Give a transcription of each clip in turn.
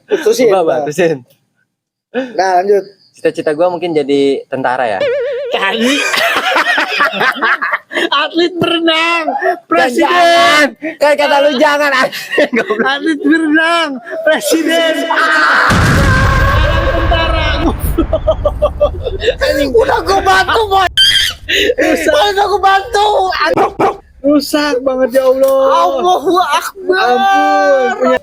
Terusin. Terusin. Nah, lanjut. Cita-cita gue mungkin jadi tentara ya. Kali. Atlet berenang, Jangan. presiden. Kan kata lu jangan. Atlet berenang, presiden. Tentara. Udah gue bantu, boy. Udah gue bantu. Rusak banget ya Allah. Allahu Akbar. Ampun.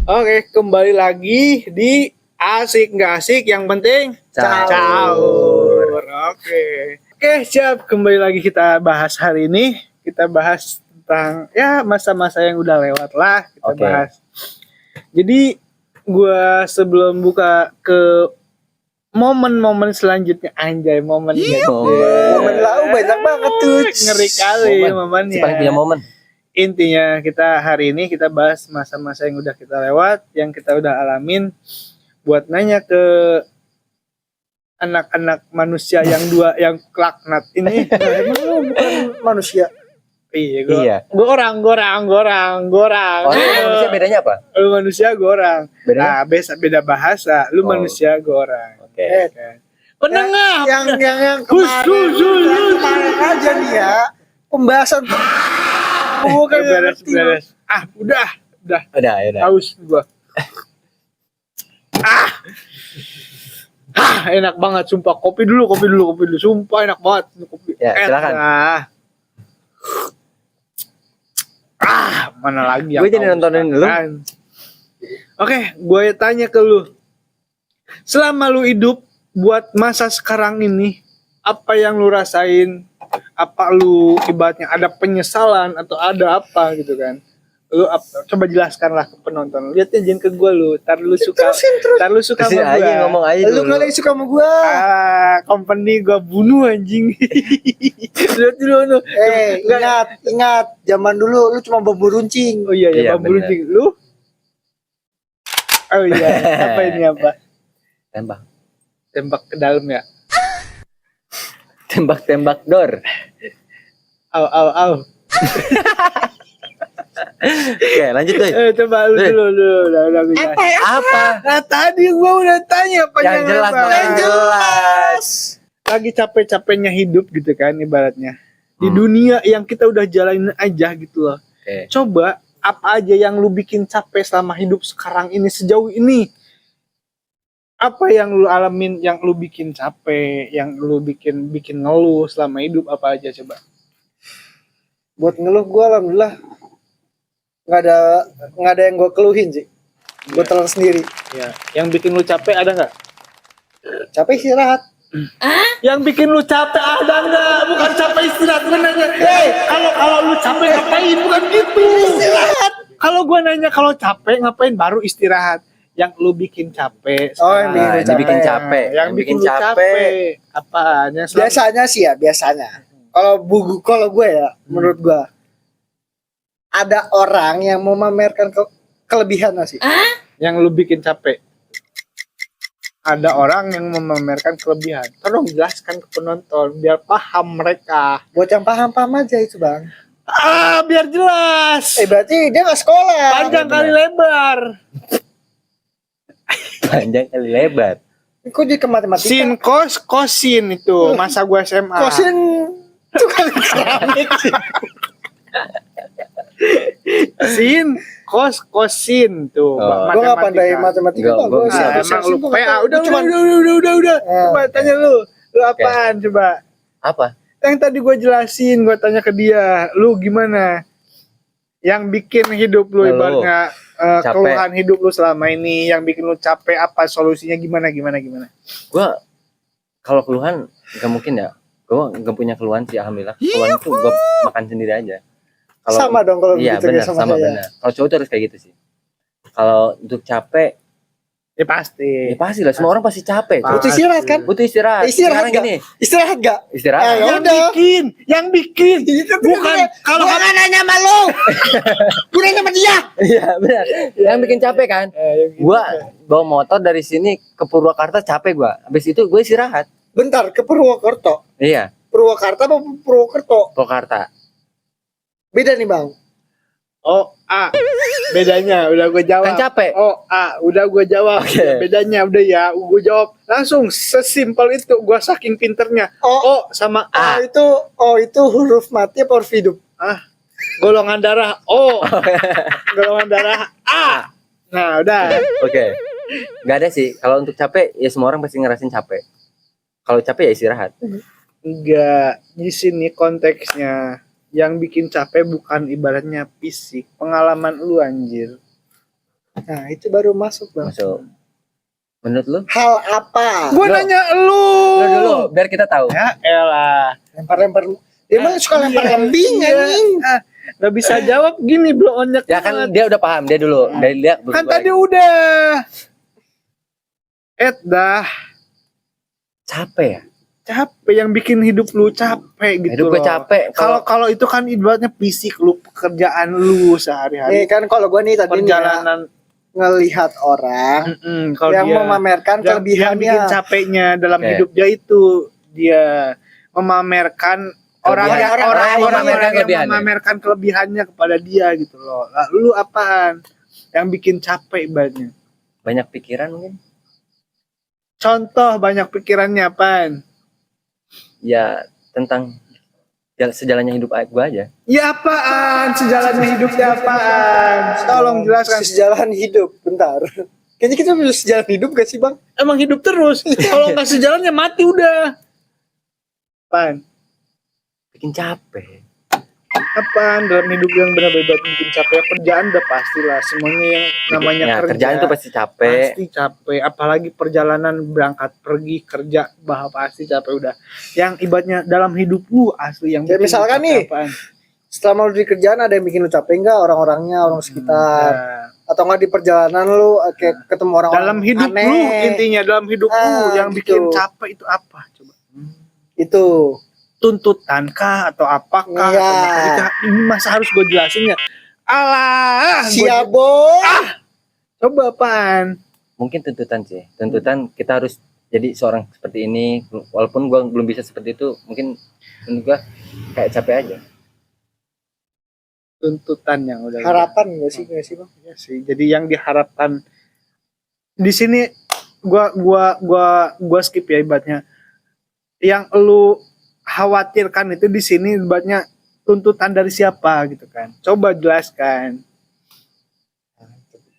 Oke, kembali lagi di Asik Nggak Asik, yang penting caur. Oke, siap. Kembali lagi kita bahas hari ini. Kita bahas tentang ya masa-masa yang udah lewat lah. Kita bahas. Jadi gua sebelum buka ke momen-momen selanjutnya, anjay, momen Lau banyak banget tuh. ngeri kali momennya. Paling punya momen. Intinya kita hari ini kita bahas masa-masa yang udah kita lewat, yang kita udah alamin, buat nanya ke anak-anak manusia yang dua yang laknat ini. Emang lu bukan manusia? Iya, gue orang. Oh, manusia bedanya apa? Lu manusia, gue orang. Bedanya? Nah, beda bahasa. Lu manusia, gue orang. Oke. Penengah. Yang kemarin aja nih ya. Pembahasan bukan Beres. Udah. Udah, ya udah. Haus gua. Enak banget sumpah. Kopi dulu. Sumpah enak banget kopi. Ya, silakan. Mana lagi yang Gue jadi nontonin lu. Oke, gue tanya ke lu. Selama lu hidup buat masa sekarang ini, apa yang lu rasain? Apa lu ibaratnya ada penyesalan atau ada apa gitu kan? Lu coba jelaskanlah ke penonton. Lihatnya jangan ke gue lu. Tar lu suka sama Terusin gue. aja, ngomong aja Lu dulu. kali suka sama gua. Company gue bunuh anjing. Lihat dulu lu. Ingat zaman dulu lu cuma bambu runcing. Oh iya, Iya, bambu bener. runcing. Lu? Oh iya, apa ini apa? Tembak ke dalam ya. Tembak door. Au. Oke, lanjut deh. Coba lu dulu. Udah gue jelasin. Apa? Nah, tadi gua udah tanya Yang jelas dong, yang jelas. Lagi capek-capeknya hidup gitu kan ibaratnya. Di dunia yang kita udah jalanin aja gitu loh. Oke. Coba apa aja yang lu bikin capek selama hidup sekarang ini sejauh ini? Apa yang lu alamin yang lu bikin capek, yang lu bikin ngeluh selama hidup apa aja coba? Buat ngeluh gua alhamdulillah nggak ada yang gua keluhin sih. Gua telan sendiri. Ya, yang bikin lu capek ada nggak? Capek istirahat. Yang bikin lu capek ada nggak? Bukan capek istirahat, gue nanya. Kalau lu capek ngapain? Bukan gitu. Istirahat. Kalau gue nanya kalau capek ngapain? Baru istirahat. Yang lu bikin capek. Oh, yang sekarang. Dibikin capek. Yang bikin lu capek. Apaan? Yang Biasanya. Kalau gue ya, menurut gue ada orang yang mau memamerkan kelebihan sih. Yang lu bikin capek. Ada orang yang memamerkan kelebihan. Tolong jelaskan ke penonton biar paham mereka. Buat yang paham aja itu, Bang. Biar jelas. Berarti dia nggak sekolah. Panjang kali lebar. Panjang kali lebar. Kok jadi ke matematika? Sin kosin itu masa gua SMA. Kosin itu kan keramik sih. Sin kosin tuh. Gua nggak pandai matematika. Gua bisa. Emang lu PA udah. Coba tanya lu apaan coba? Apa? Yang tadi gua jelasin, gua tanya ke dia, lu gimana? Yang bikin hidup lu ibaratnya keluhan hidup lu selama ini, yang bikin lu capek apa solusinya gimana? Gua kalau keluhan nggak mungkin ya. Gua nggak punya keluhan sih, alhamdulillah. Keluhan itu gua makan sendiri aja. Sama dong kalau iya, begitu benar, sama saya. Benar. Kalau cowok tuh harus kayak gitu sih. Kalau untuk capek, ya pasti. ya pasti lah. Semua orang pasti capek. Butuh istirahat kan? Butuh istirahat. Istirahat Sekarang nggak? gini. Istirahat gak? Istirahat. Yang bikin. Bukan kalau gua nanya sama lu. Gua nanya sama dia. Iya, benar. Yang bikin capek kan? Gua bawa motor dari sini ke Purwakarta capek gua. Habis itu gue istirahat. Bentar, ke Purwokerto. Iya. Purwakarta apa Purwokerto? Purwakarta. Beda nih bang. Oh, A. Bedanya udah gue jawab. Kan capek. Oh, A. Udah gue jawab. Oke. Bedanya udah ya, gue jawab langsung sesimpel itu. Gue saking pinternya. Oh, O sama ah A. itu huruf mati apa huruf hidup? Golongan darah O. Golongan darah A. Nah, udah. Oke. Gak ada sih. Kalau untuk capek, ya semua orang pasti ngerasain capek. Kalau capek ya istirahat. Enggak, di sini konteksnya yang bikin capek bukan ibaratnya fisik, pengalaman lu anjir. Nah itu baru masuk bang. Masuk. Menurut lu? Hal apa? Gue nanya lu. Lu dulu, biar kita tahu. Ya elah. Lempar-lempar. Dia mah suka lempar lembing anjing. Gak bisa jawab gini bro onyak. Ya kan dia udah paham, dia dulu. Dari dia Kan tadi udah. Dah. capek ya. Capek yang bikin hidup lu capek gitu. Hidup gue loh. capek. Kalau itu kan ibaratnya fisik lu, pekerjaan lu Nih sehari-hari. kan kalau gue nih tadi nih ya, Perjalanan ngelihat orang kalau yang dia memamerkan yang bikin kelebihannya. capeknya dalam Oke. hidup dia itu dia memamerkan orang Kelebihan. yang Orang yang orang memamerkan yang kelebihannya. memamerkan kelebihannya kepada dia gitu loh. Lalu apaan yang bikin capek ibaratnya? Banyak pikiran mungkin. Contoh banyak pikirannya apaan? Ya tentang sejalannya hidup gue aja. Ya apaan? Sejalannya hidupnya apaan? Tolong jelaskan. Sejalan hidup. Bentar. Kayaknya kita bisa sejalan hidup gak sih bang? Emang hidup terus. Kalau nggak sejalan ya mati udah. Apaan? Bikin capek. Apaan dalam hidup yang benar-benar bikin capek? Kerjaan udah pastilah. Semuanya yang namanya Ya, kerja. kerjaan itu pasti capek. Pasti capek. Apalagi perjalanan berangkat pergi kerja. Pasti capek udah. Yang ibaratnya dalam hidup lu asli yang Kayak bikin misalkan lu nih, capek apaan? Selama lu di kerjaan ada yang bikin lu capek enggak? Orang-orangnya, orang sekitar. Nah, Atau enggak di perjalanan lu kayak ketemu orang-orang dalam hidup aneh. lu intinya dalam hidup lu yang gitu. bikin capek itu apa coba? Itu. Tuntutan kah atau apakah? Iya. Atau matematika? Ini masa harus gue jelasin ya? Alah, Siap boy. coba apaan? Mungkin tuntutan sih. Tuntutan kita harus jadi seorang seperti ini. Walaupun gue belum bisa seperti itu, mungkin menurut gue kayak capek aja. Tuntutan yang udah Harapan enggak sih bang? ya sih. Jadi yang diharapkan di sini gua skip ya ibaratnya. Yang lu khawatirkan itu di sini ibaratnya tuntutan dari siapa gitu kan? Coba jelaskan.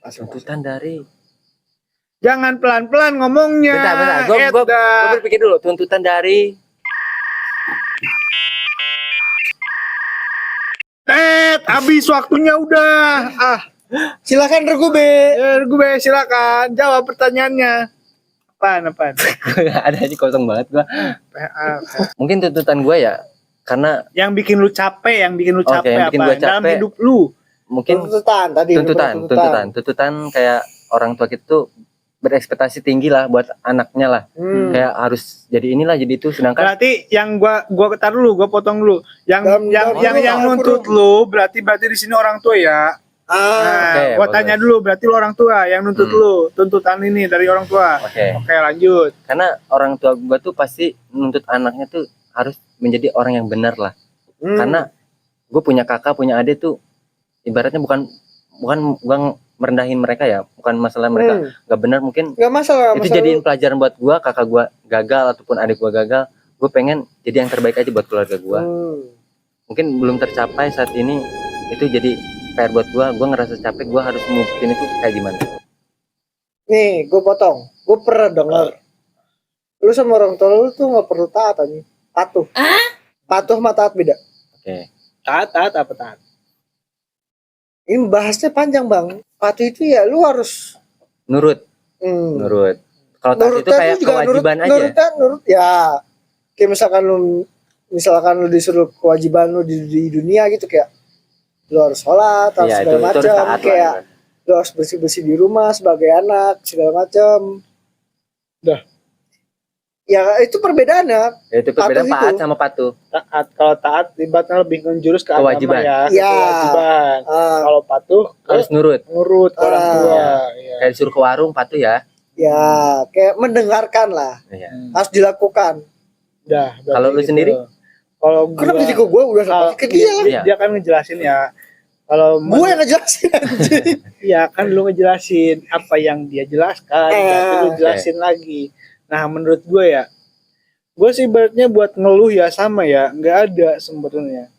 Tuntutan dari. Jangan pelan-pelan ngomongnya. Bentar. Gue berpikir dulu. Tuntutan dari. Habis waktunya udah. Silakan Regu B. Gue silakan jawab pertanyaannya. Apaan? Ada aja kosong banget gue. PA. Mungkin tuntutan gue ya. Karena Yang bikin lu capek, yang bikin lu Oke, capek yang bikin apa? gua Dalam capek. hidup lu. mungkin Tuntutan tadi. tuntutan kayak orang tua kita tuh berekspektasi tinggi lah buat anaknya lah. Kayak harus jadi inilah jadi itu, sedangkan Berarti yang gua tar dulu, gua potong dulu. Yang Dalam- yang nuntut lu berarti di sini orang tua ya. Nah, Oke, gua bagus. tanya dulu berarti lu orang tua yang nuntut lu, tuntutan ini dari orang tua. oke. Oke, lanjut. Karena orang tua gua tuh pasti nuntut anaknya tuh harus menjadi orang yang benar lah. Karena gue punya kakak, punya adik tuh ibaratnya bukan merendahin mereka ya, bukan masalah mereka nggak benar, mungkin Gak masalah. itu jadiin pelajaran buat gue. Kakak gue gagal ataupun adik gue gagal, gue pengen jadi yang terbaik aja buat keluarga gue. Mungkin belum tercapai saat ini, itu jadi PR buat gue ngerasa capek, gue harus ngumpetin itu kayak gimana. Nih, gue potong. Gue pernah denger. Lu sama orang tua lu tuh gak perlu taat aja. Patuh. Patuh sama taat beda. Oke. Taat apa taat? Ini bahasnya panjang bang. Patuh itu ya lu harus Nurut. Kalau taat itu Nurutnya kayak tuh juga kewajiban aja. Nurut ya. Kayak misalkan lu disuruh kewajiban lu di dunia gitu, kayak lu harus sholat, harus Iya, segala itu harus macam, taat kayak lah. lu harus bersih-bersih di rumah sebagai anak segala macam. Dah. Ya itu perbedaannya. Ya, itu perbedaan Patuh taat itu. sama patuh. Taat. Kalau taat ibaratnya lebih menjurus ke Kewajiban. agama ya. Iya. Kewajiban. Ah, Kalau patuh Harus nurut. nurut ke orang tua. Iya. Iya. Kayak disuruh ke warung patuh ya. ya kayak mendengarkan lah, Iya. harus dilakukan. Dah. Kalau lu gitu. sendiri? Kalau Kenapa gua jadi gue udah sama ke dia lah. Iya. dia kan ngejelasin ya. Kalau Gue yang ngejelasin anjing. Iya kan lu ngejelasin apa yang dia jelaskan, tapi lu Oke. jelasin lagi. Nah menurut gue sih ibaratnya buat ngeluh ya sama ya, nggak ada sebenarnya.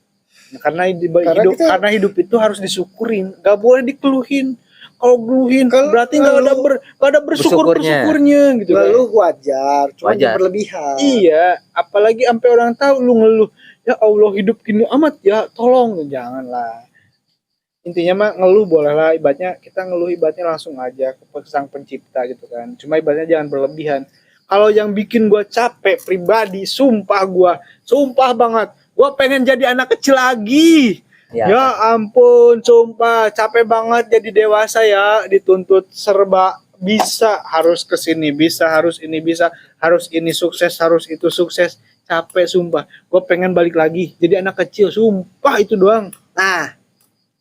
Karena Karena hidup itu harus disyukurin, nggak boleh dikeluhin. Kalau ngeluhin Kalau berarti nggak ada bersyukurnya gitu kan. Ngeluh wajar, cuma Wajar. jangan berlebihan. Iya, apalagi sampai orang tahu lu ngeluh. Ya Allah hidup gini amat ya, tolong janganlah. Intinya mah ngeluh boleh lah, ibaratnya kita ngeluh ibaratnya langsung aja ke sang pencipta gitu kan. Cuma ibaratnya jangan berlebihan. Kalau yang bikin gua capek pribadi, sumpah banget, gua pengen jadi anak kecil lagi. Ya, Ya ampun, sumpah capek banget jadi dewasa ya, dituntut serba bisa, harus kesini bisa, harus ini sukses, harus itu sukses. Capek sumpah. Gue pengen balik lagi jadi anak kecil, sumpah itu doang. Nah,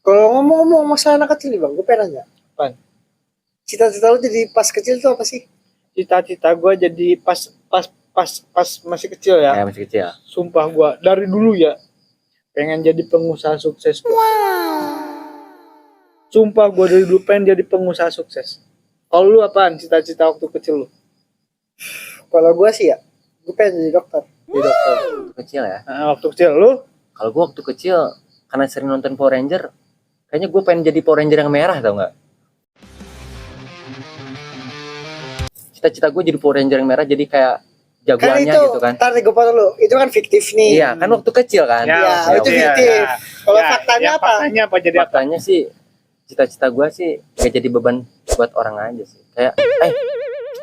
kalau ngomong-ngomong masalah anak kecil nih bang, gue pengen nanya. Apaan? Cita-cita lu jadi pas kecil itu apa sih? Cita-cita gue jadi pas masih kecil ya. kayak masih kecil. Sumpah gue dari dulu ya pengen jadi pengusaha sukses. Sumpah gue dari dulu pengen jadi pengusaha sukses. Kalau lu apaan cita-cita waktu kecil lu? Kalau gue sih ya, gue pengen jadi dokter. Jadi dokter. Waktu kecil ya. Nah, waktu kecil lu? Kalau gue waktu kecil karena sering nonton Power Ranger, kayaknya gue pengen jadi Power Ranger yang merah, tau nggak? Cita-cita gue jadi Power Ranger yang merah, jadi kayak Kan jagoannya itu, gitu kan. ntar gue potong lu, itu kan fiktif nih. Iya, kan waktu kecil kan. Ya, itu oke. fiktif. Kalau faktanya apa? Faktanya apa jadi apa? Faktanya sih cita-cita gue sih gak jadi beban buat orang aja sih. Kayak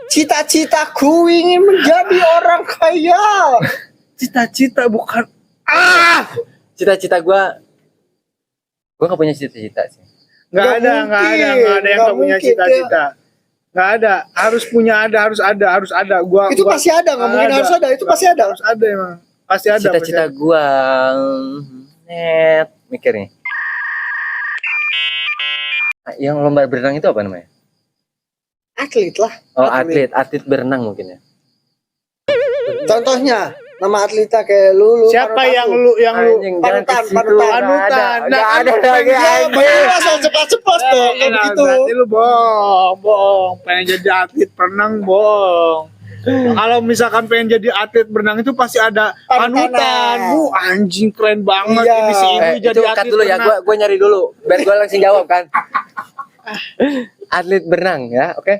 Cita-citaku ingin menjadi orang kaya. Cita-cita bukan cita-cita gue gak punya cita-cita sih. nggak ada yang nggak punya mungkin. cita-cita. Nggak ada, harus ada. Itu pasti ada, nggak mungkin harus ada. Itu pasti ada. Harus ada emang. Pasti ada. Cita-cita gue net mikir nih. Yang lomba berenang itu apa namanya? Atlet lah. Oh, atlet berenang mungkin ya. Contohnya, nama atletnya kayak lu. Siapa panutan yang lu. lu yang lu Anjing, panutan, jangan ke situ. panutan. panutan? Nggak Nah, ada kan lagi pengen- anjing. Bener, asal ceplos-ceplos dong, kayak Nah, begitu. berarti lu bohong. Pengen jadi atlet berenang bohong. Kalau misalkan pengen jadi atlet berenang itu pasti ada panutan. Anjing keren banget Iya. ini si ibu jadi Itu cut atlet dulu ya, berenang. gue nyari dulu biar gue langsung jawab kan. Atlet berenang ya, oke.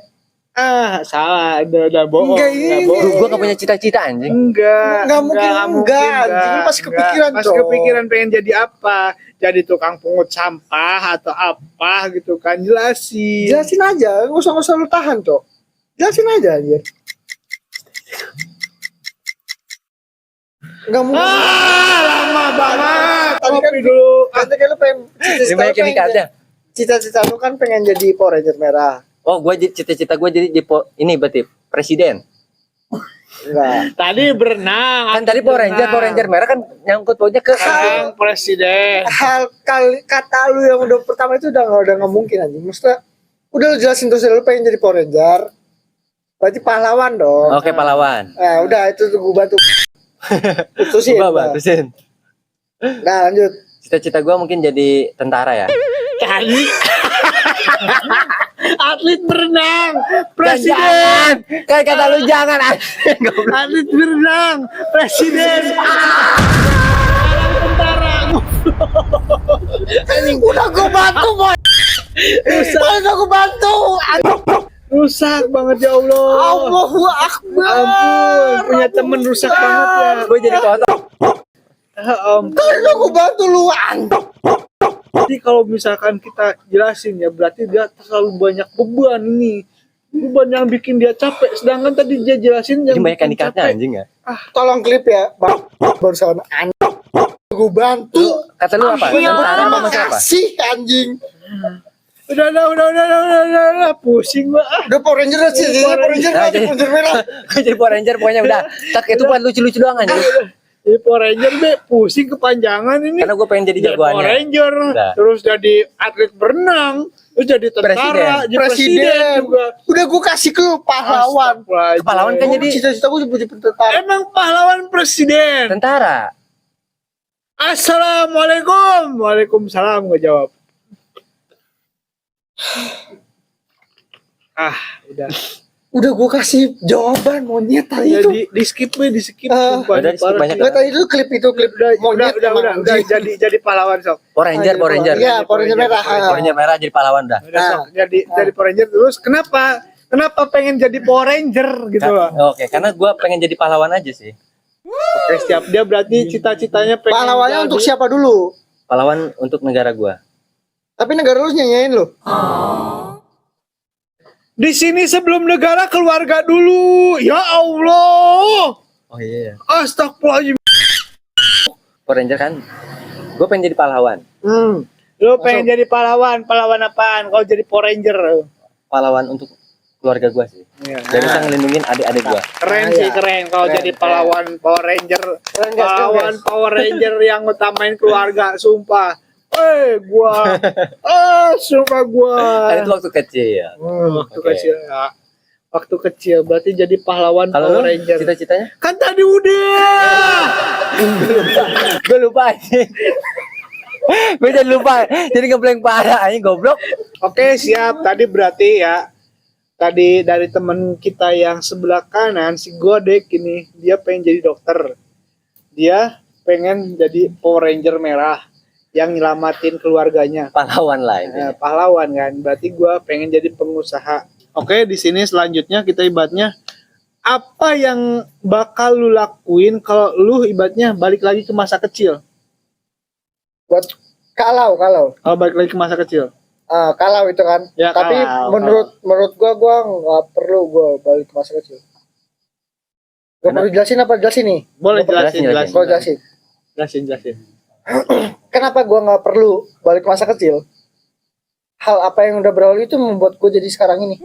Salah, udah bohong. Enggak, Enggak ini. bohong. Gue gak punya cita-cita anjing. Enggak mungkin enggak. Anjing, lu pasti kepikiran, Pasti Cok. kepikiran pengen jadi apa? Jadi tukang pungut sampah atau apa gitu kan? Jelasin. Jelasin aja, nggak usah lu tahan, Cok. Jelasin aja, anjir. Nggak mungkin. Lama banget. Tadi kan Kopi dulu. Tadi kan lu pengen Ini banyak yang dikatnya. cita-cita lu kan pengen jadi Power Ranger merah. Oh, cita-cita gue jadi ini berarti presiden. Enggak. Tadi berenang. Kan tadi Power Ranger merah kan nyangkut pokoknya ke Sekarang presiden. Hal kata lu yang udah pertama itu udah nggak mungkin anjing. Maksudnya udah lu jelasin terus lu pengen jadi Power Ranger. Berarti pahlawan dong. Oke, pahlawan. Nah, udah itu tuh gue bantu. Putusin. Coba terusin. Nah, lanjut. Cita-cita gue mungkin jadi tentara ya. Tadi atlet berenang. Kan Presiden. jangan. Kan kata lu jangan. Atlet berenang. Presiden. Tentara. Udah gue bantu, boy. Udah gue bantu. Rusak banget ya Allah. Allahu Akbar. Ampun, punya temen rusak banget ya. Gue jadi kotor. Udah gue bantu lu, anjing. Jadi kalau misalkan kita jelasin ya berarti dia terlalu banyak beban ini. Beban yang bikin dia capek. Sedangkan tadi dia jelasin Ini yang banyak yang bikin dikatnya capek. anjing ya. Tolong klip ya, Bang. Barusan anjing. Gue bantu. Kata lu apa? Tentara apa masih apa? Makasih, anjing. Udah, pusing gua. Udah Power Ranger sih, Power Ranger Nah, Power Ranger merah. Gue jadi Power Ranger pokoknya udah. Tak itu buat lucu-lucu doang anjing. Jadi Power Ranger be pusing kepanjangan ini. Karena gue pengen jadi Jadi Power jagoannya. Ranger, Udah. terus jadi atlet berenang, terus jadi tentara, Presiden. jadi presiden juga. Udah gue kasih ke lu pahlawan. Astagfirullahaladzim. Pahlawan kan jadi Cita-cita gue jadi tentara. Emang pahlawan presiden. Tentara. Assalamualaikum. Waalaikumsalam, gue jawab. Udah. Udah gue kasih jawaban monyet tadi itu. Jadi di skip. Udah di-skip banyak. Enggak tadi itu klip monyet Udah, jadi pahlawan sok. Power Ranger. Iya, Power Ranger merah. Power Ranger merah jadi pahlawan dah. Udah sok. Jadi Power Ranger terus kenapa pengen jadi Power Ranger gitu loh? Oke, karena gue pengen jadi pahlawan aja sih. Oke, siap. Dia berarti cita-citanya pengen Pahlawannya jadi- untuk siapa dulu? Pahlawan untuk negara gue. Tapi negara lu nyanyain lo. Di sini sebelum negara keluarga dulu. Ya Allah. Oh iya. Astagfirullahaladzim. Power Ranger kan. Gue pengen jadi pahlawan. Lu pengen jadi pahlawan apaan? Kalau jadi Power Ranger. Pahlawan untuk keluarga gue sih. Iya. Jadi bisa ngelindungin adik-adik gue. Keren Ah, sih, iya. keren kalau Keren, jadi pahlawan Power Ranger. Keren, guys, Pahlawan keren, guys. Power Ranger yang utamain keluarga, sumpah. Gua. Sumpah gua. Kan itu waktu kecil ya. Waktu Oke. kecil ya. Waktu kecil berarti jadi pahlawan Kalau Power lu Ranger. cita-citanya? Kan tadi udah. Gue lupa aja. Gue jadi lupa. Jadi ngeblank parah anjing goblok. Oke, siap. Tadi berarti ya. Tadi dari temen kita yang sebelah kanan si Godek ini dia pengen jadi dokter. Dia pengen jadi Power Ranger merah yang nyelamatin keluarganya. Pahlawan lah ini. Pahlawan kan. Berarti gua pengen jadi pengusaha. Oke, di sini selanjutnya kita ibaratnya apa yang bakal lu lakuin kalau lu ibaratnya balik lagi ke masa kecil? Buat kalau Kalau balik lagi ke masa kecil. kalau itu kan. Ya, Tapi kalau. menurut gua nggak perlu gua balik ke masa kecil. Gua perlu jelasin apa jelasin nih? Boleh Jelasin, jelasin. Gua jelasin. Jelasin. Kenapa gua nggak perlu balik ke masa kecil? Hal apa yang udah berlalu itu membuat gua jadi sekarang ini.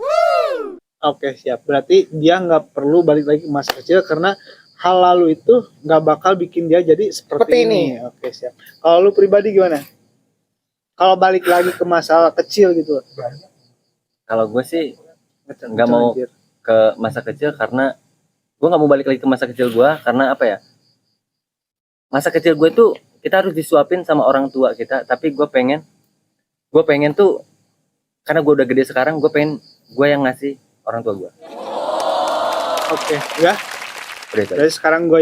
Oke, siap. Berarti dia nggak perlu balik lagi ke masa kecil karena hal lalu itu nggak bakal bikin dia jadi seperti Seperti ini. Oke, siap. Kalau lu pribadi gimana? Kalau balik lagi ke masa kecil gitu. Kalau gue sih nggak mau Anjir. ke masa kecil karena gue nggak mau balik lagi ke masa kecil gue karena apa ya? Masa kecil gue tuh kita harus disuapin sama orang tua kita, tapi gue pengen tuh karena gue udah gede sekarang, gue pengen gue yang ngasih orang tua gue. Oke, ya. Udah itu aja. Dari sekarang gue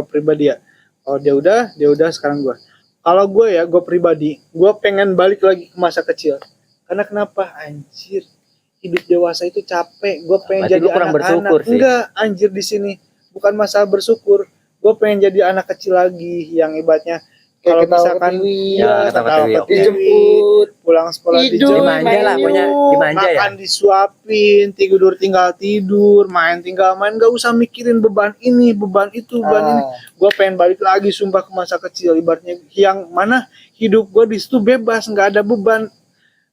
pribadi ya. Oh dia udah sekarang gue. Kalau gue ya, gue pribadi, gue pengen balik lagi ke masa kecil. Karena kenapa? Anjir, hidup dewasa itu capek. Gue pengen Berarti jadi lu kurang anak-anak. bersyukur sih. Enggak, anjir di sini bukan masalah bersyukur. Gue pengen jadi anak kecil lagi yang ibaratnya kalau Kayak misalkan ketawa ketiwi, Ya, ketawa ketiwi, oke. dijemput, pulang sekolah tidur, Dimanja lah, main pokoknya yuk. dimanja ya. makan disuapin, tinggal tidur, main tinggal main, gak usah mikirin beban ini, beban itu, beban ini. Gue pengen balik lagi sumpah ke masa kecil, ibaratnya yang mana hidup gue di situ bebas, nggak ada beban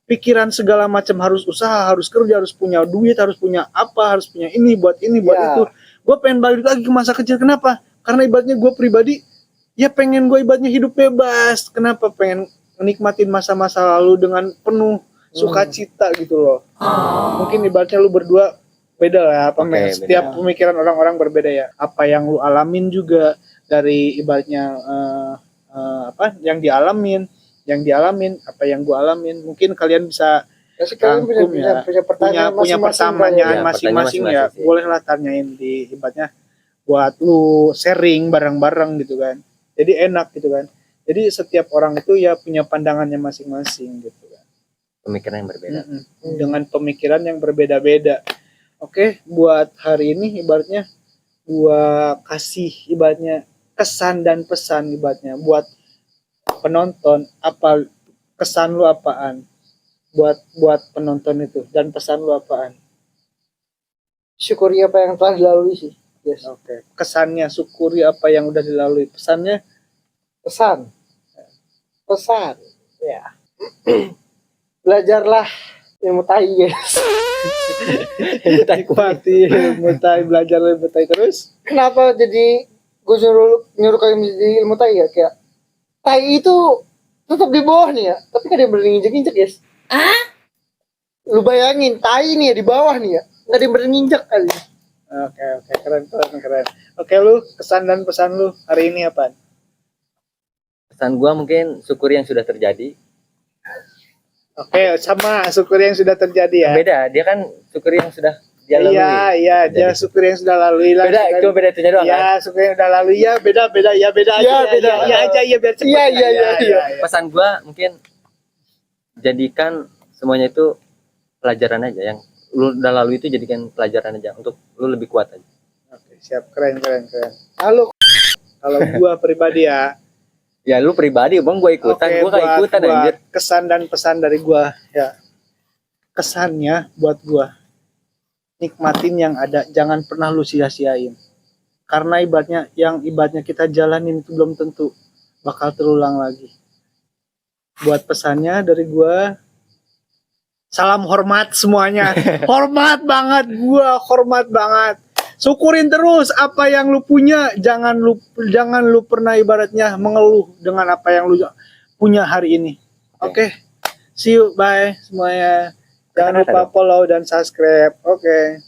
pikiran segala macam, harus usaha, harus kerja, harus punya duit, harus punya apa, harus punya ini buat Ya. itu. Gue pengen balik lagi ke masa kecil. Kenapa? Karena ibaratnya gue pribadi ya pengen gue ibaratnya hidup bebas. Kenapa? Pengen menikmatin masa-masa lalu dengan penuh sukacita gitu loh. Mungkin ibaratnya lu berdua beda lah apa Oke, men. beda. Setiap pemikiran orang-orang berbeda ya. Apa yang lu alamin juga dari ibaratnya apa yang dialamin, apa yang gua alamin. Mungkin kalian bisa Pasti kalian rangkum ya. punya pertanyaan punya masing-masing, persamaan kalian. Ya, masing-masing pertanyaan ya. masing-masing sih. Bolehlah tanyain di ibaratnya buat lu sharing bareng-bareng gitu kan. Jadi enak gitu kan. Jadi setiap orang itu ya punya pandangannya masing-masing gitu kan. Pemikiran yang berbeda. Dengan pemikiran yang berbeda-beda. Oke, buat hari ini ibaratnya gua kasih ibaratnya kesan dan pesan ibaratnya buat penonton, apa kesan lu apaan buat penonton itu dan pesan lu apaan? Syukuri apa yang telah dilalui sih. Yes. Oke, kesannya syukuri apa yang udah dilalui. Pesannya Pesan. Ya. Belajarlah ilmu tai, guys. nikmati ilmu tai, belajar ilmu tai terus. Kenapa jadi gue nyuruh kalian menjadi ilmu tai ya? Kayak tai itu tetap di bawah nih ya, tapi kan dia berani injek-injek, guys. Lu bayangin tai nih ya di bawah nih ya, nggak ada yang berani injek kali. Oke, keren. Oke, lu kesan dan pesan lu hari ini apa? Pesan gua mungkin syukuri yang sudah terjadi. Oke, sama syukuri yang sudah terjadi ya. Beda, dia kan syukuri yang sudah dia lalui. Iya, dia syukuri yang sudah lalui lah. Beda, cuma beda itunya doang kan. Iya, syukuri yang sudah lalui ya, beda aja. Iya, beda. Iya aja, iya biar cepat. Iya. Pesan gua mungkin jadikan semuanya itu pelajaran aja, yang lu udah lalui itu jadikan pelajaran aja untuk lu lebih kuat aja. Oke, siap, keren. Halo. Kalau gua pribadi ya, Ya lu pribadi bang, gua ikutan, oke, gua gak ikutan buat anjir. kesan dan pesan dari gua ya. Kesannya buat gua, nikmatin yang ada, jangan pernah lu sia-siain. Karena ibaratnya kita jalanin itu belum tentu bakal terulang lagi. Buat pesannya dari gua, salam hormat semuanya. Hormat banget. Syukurin terus apa yang lu punya, jangan lu pernah ibaratnya mengeluh dengan apa yang lu punya hari ini. Oke. See you, bye semuanya. Jangan lupa follow dan subscribe. Oke.